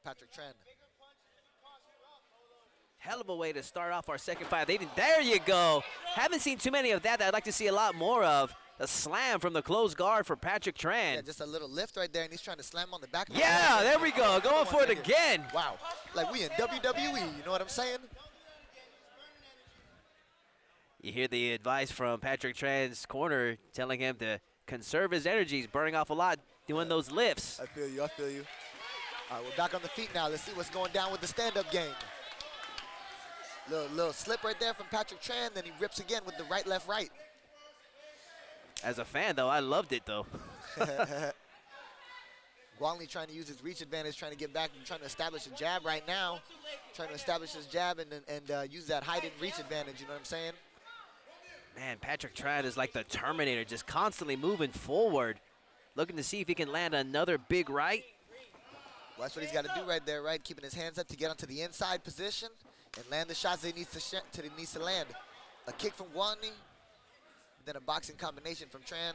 Patrick Tran. Hell of a way to start off our second fight. There you go. Haven't seen too many of that I'd like to see a lot more of. A slam from the closed guard for Patrick Tran. Yeah, just a little lift right there, and he's trying to slam on the back. Yeah, there we go. Going for it again. Wow. Like we in WWE, you know what I'm saying? You hear the advice from Patrick Tran's corner telling him to conserve his energy. He's burning off a lot doing those lifts. I feel you, I feel you. All right, we're back on the feet now. Let's see what's going down with the stand-up game. Little slip right there from Patrick Tran, then he rips again with the right, left, right. As a fan, though, I loved it, though. Gwaltney trying to use his reach advantage, trying to get back and trying to establish a jab right now. Trying to establish his jab and use that height and reach advantage, you know what I'm saying? Man, Patrick Tran is like the Terminator, just constantly moving forward, looking to see if he can land another big right. Well, that's what he's got to do right there, right? Keeping his hands up to get onto the inside position and land the shots that he needs to land. A kick from Gwaltney, then a boxing combination from Tran.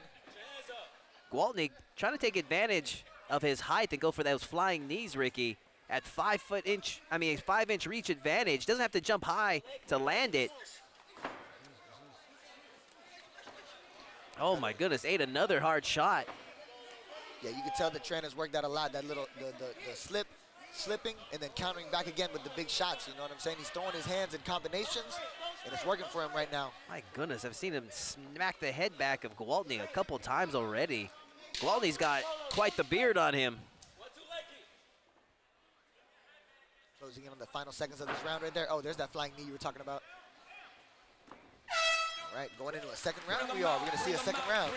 Gwaltney trying to take advantage of his height and go for those flying knees, Ricky. At 5-inch reach advantage. Doesn't have to jump high to land it. Oh my goodness, ate another hard shot. Yeah, you can tell that Tran has worked that a lot. That little slipping, and then countering back again with the big shots. You know what I'm saying? He's throwing his hands in combinations, and it's working for him right now. My goodness, I've seen him smack the head back of Gwaltney a couple times already. Gwaltney's got quite the beard on him. Closing in on the final seconds of this round right there. Oh, there's that flying knee you were talking about. All right, going into a second round we are. We're going to see a second round.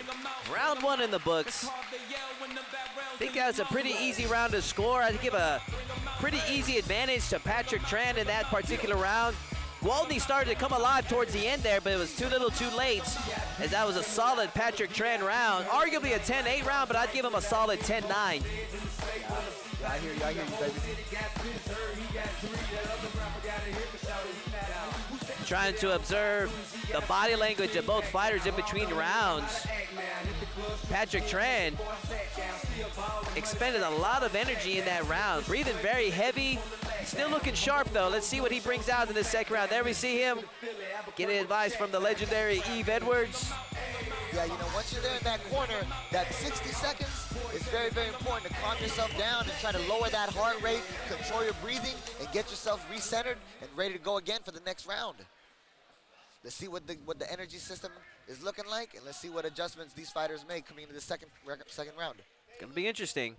Round one in the books. I think that's a pretty easy round to score. I'd give a pretty easy advantage to Patrick Tran in that particular round. Gwaltney started to come alive towards the end there, but it was too little too late, as that was a solid Patrick Tran round. Arguably a 10-8 round, but I'd give him a solid 10-9. Yeah, I hear you, baby. Trying to observe the body language of both fighters in between rounds. Patrick Tran expended a lot of energy in that round, breathing very heavy, still looking sharp though. Let's see what he brings out in the second round. There we see him getting advice from the legendary Yves Edwards. Yeah, you know, once you're there in that corner, that 60 seconds is very, very important to calm yourself down and try to lower that heart rate, control your breathing, and get yourself recentered and ready to go again for the next round. Let's see what the energy system is looking like, and let's see what adjustments these fighters make coming into the second round. It's gonna be interesting.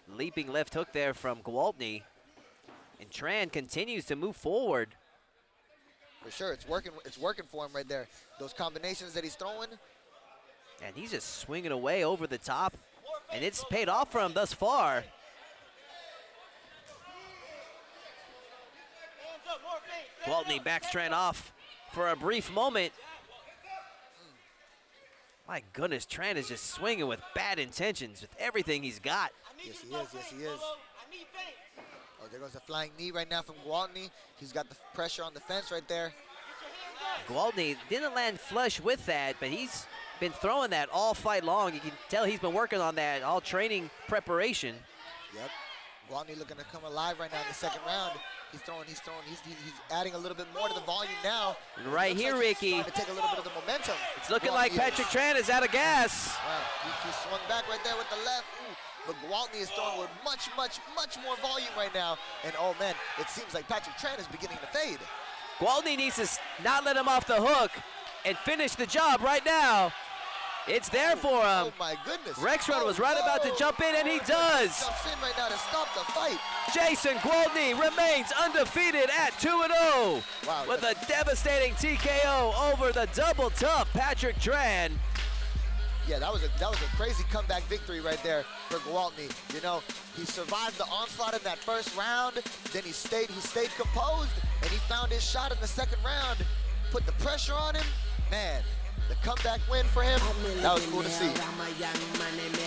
Leaping left hook there from Gwaltney. And Tran continues to move forward. For sure, it's working for him right there. Those combinations that he's throwing. And he's just swinging away over the top. And it's paid off for him thus far. Gwaltney backs Tran off for a brief moment. My goodness, Tran is just swinging with bad intentions with everything he's got. Yes, he is. Yes, he is. Oh, there goes a flying knee right now from Gwaltney. He's got the pressure on the fence right there. Gwaltney didn't land flush with that, but he's been throwing that all fight long. You can tell he's been working on that all training preparation. Yep. Gwaltney looking to come alive right now in the second round. He's adding a little bit more to the volume now. And right here, Ricky. To take a little bit of the momentum. It's looking like Patrick Tran is out of gas. Right. He swung back right there with the left. Ooh. But Gwaltney is throwing with much more volume right now. And oh man, it seems like Patrick Tran is beginning to fade. Gwaltney needs to not let him off the hook and finish the job right now. It's there for him. Oh my goodness. Rexrod was right about to jump in, and he does. Jumps in right now to stop the fight. Jason Gwaltney remains undefeated at 2-0 with a devastating TKO over the double tough Patrick Tran. Yeah, that was a crazy comeback victory right there for Gwaltney. You know, he survived the onslaught in that first round, then he stayed composed, and he found his shot in the second round, put the pressure on him. Man, the comeback win for him, that was cool to see.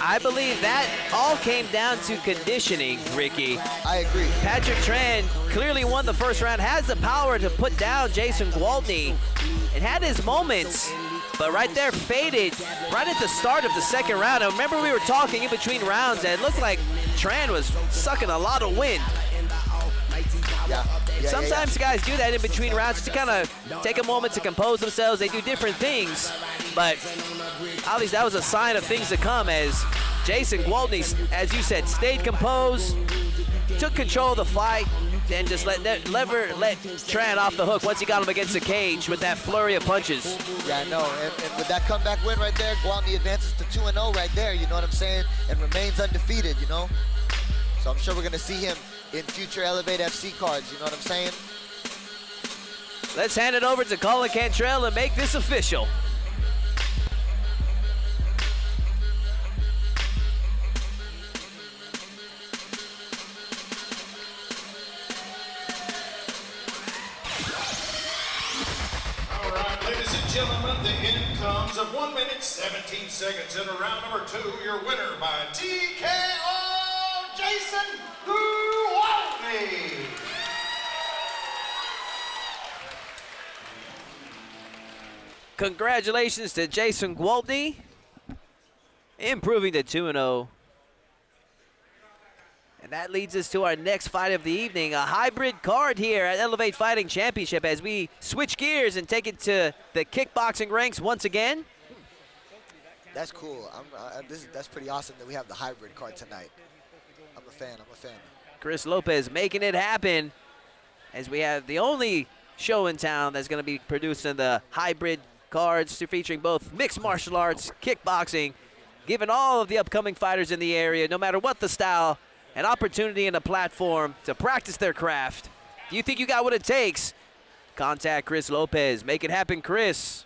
I believe that all came down to conditioning, Ricky. I agree. Patrick Tran clearly won the first round, has the power to put down Jason Gwaltney, and had his moments. But right there, faded right at the start of the second round. And remember, we were talking in between rounds, and it looked like Tran was sucking a lot of wind. Sometimes guys do that in between rounds to kind of take a moment to compose themselves. They do different things, but at least that was a sign of things to come as Jason Gwaltney, as you said, stayed composed, took control of the fight, then just let Tran off the hook once he got him against the cage with that flurry of punches. Yeah, I know, and with that comeback win right there, Gwaltney advances to 2-0 right there, you know what I'm saying, and remains undefeated, you know? So I'm sure we're gonna see him in future Elevate FC cards, you know what I'm saying? Let's hand it over to Colin Cantrell and make this official. All right, ladies and gentlemen, the end comes of 1 minute, 17 seconds in round number 2. Your winner by TKO, Jason Gwaltney. Congratulations to Jason Gwaltney, improving to 2-0. And that leads us to our next fight of the evening, a hybrid card here at Elevate Fighting Championship as we switch gears and take it to the kickboxing ranks once again. That's cool. That's pretty awesome that we have the hybrid card tonight. I'm a fan. Chris Lopez making it happen as we have the only show in town that's going to be producing the hybrid cards featuring both mixed martial arts, kickboxing, giving all of the upcoming fighters in the area, no matter what the style, an opportunity and a platform to practice their craft. Do you think you got what it takes? Contact Chris Lopez. Make it happen, Chris.